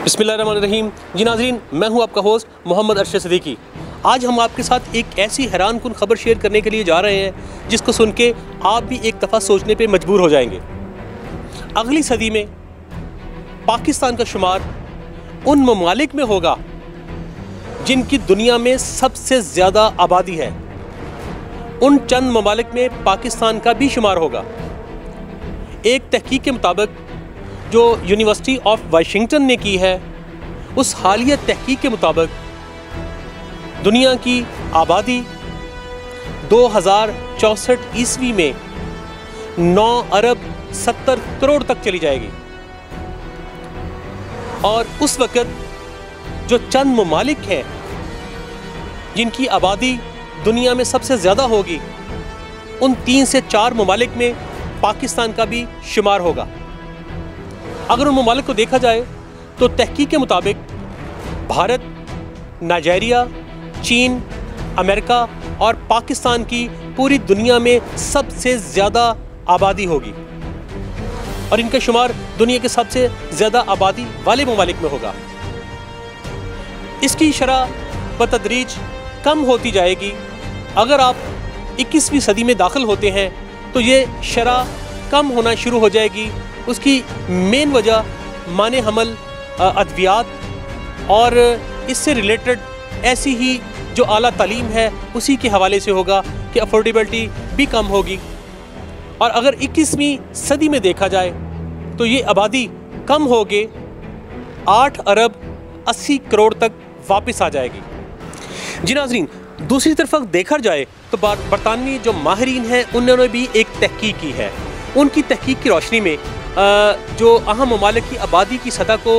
बिस्मिल्लाहिर्रहमानिर्रहीम। जी नाज़रीन, मैं हूं आपका होस्ट मोहम्मद अरशद सिद्दीकी। आज हम आपके साथ एक ऐसी हैरानकुन खबर शेयर करने के लिए जा रहे हैं जिसको सुन के आप भी एक दफ़ा सोचने पे मजबूर हो जाएंगे। अगली सदी में पाकिस्तान का शुमार उन ममालिक में होगा जिनकी दुनिया में सबसे ज़्यादा आबादी है। उन चंद ममालिक में पाकिस्तान का भी शुमार होगा। एक तहकीक के मुताबिक जो यूनिवर्सिटी ऑफ वाशिंगटन ने की है, उस हालिया तहकीक के मुताबिक दुनिया की आबादी 2064 ईस्वी में 9 अरब 70 करोड़ तक चली जाएगी। और उस वक़्त जो चंद ममालिक हैं जिनकी आबादी दुनिया में सबसे ज़्यादा होगी, उन 3 से 4 ममालिक में पाकिस्तान का भी शुमार होगा। अगर उन ममालिक को देखा जाए तो तहकीक के मुताबिक भारत, नाइजीरिया, चीन, अमेरिका और पाकिस्तान की पूरी दुनिया में सबसे ज़्यादा आबादी होगी और इनका शुमार दुनिया के सबसे ज़्यादा आबादी वाले ममालिक में होगा। इसकी शरह बतदरीज कम होती जाएगी। अगर आप 21वीं सदी में दाखिल होते हैं तो ये शरह कम होना शुरू हो जाएगी। उसकी मेन वजह माने हमल, अद्वियात और इससे रिलेटेड ऐसी ही जो आला तालीम है उसी के हवाले से होगा कि अफोर्डेबिलिटी भी कम होगी। और अगर 21वीं सदी में देखा जाए तो ये आबादी कम होके 8 अरब 80 करोड़ तक वापस आ जाएगी। जी नाज़रीन, दूसरी तरफ देखा जाए तो बरतानवी जो माहिरीन हैं उन्होंने भी एक तहकीक की है। उनकी तहकीक की रोशनी में जो अहम ममालिक की आबादी की सतह को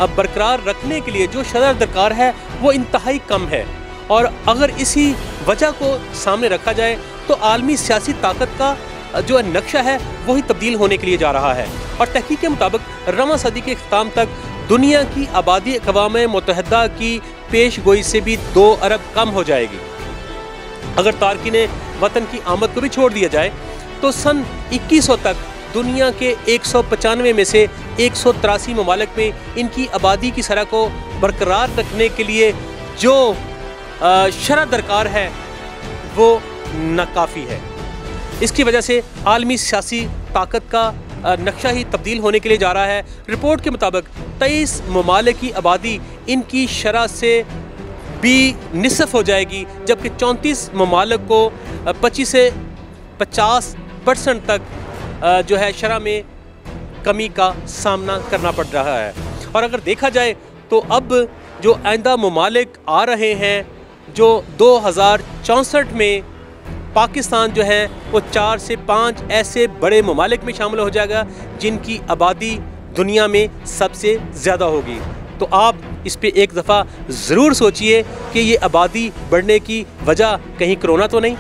बरकरार रखने के लिए जो शरह दरकार है वो इंतहाई कम है। और अगर इसी वजह को सामने रखा जाए तो आलमी सियासी ताकत का जो नक्शा है वही तब्दील होने के लिए जा रहा है। और तहकीक के मुताबिक रवां सदी के इख्तिताम तक दुनिया की आबादी अक़वाम मुत्तहिदा की पेश गोई से भी 2 अरब कम हो जाएगी। अगर तारकीन वतन की आमद को भी छोड़ दिया जाए तो सन 2100 तक दुनिया के 195 में से 183 ममालिक में इनकी आबादी की शरह को बरकरार रखने के लिए जो शरह दरकार है वो नाकाफ़ी है। इसकी वजह से आलमी सियासी ताकत का नक्शा ही तब्दील होने के लिए जा रहा है। रिपोर्ट के मुताबिक 23 ममालिक की आबादी इनकी शरह से भी निसफ हो जाएगी, जबकि 34 ममालिक को 25 से 50% तक जो है शरह में कमी का सामना करना पड़ रहा है। और अगर देखा जाए तो अब जो आइंदा ममालिक आ रहे हैं, जो 2064 में पाकिस्तान जो है वो 4 से 5 ऐसे बड़े ममालिक में शामिल हो जाएगा जिनकी आबादी दुनिया में सबसे ज़्यादा होगी। तो आप इस पे एक दफ़ा ज़रूर सोचिए कि ये आबादी बढ़ने की वजह कहीं कोरोना तो नहीं।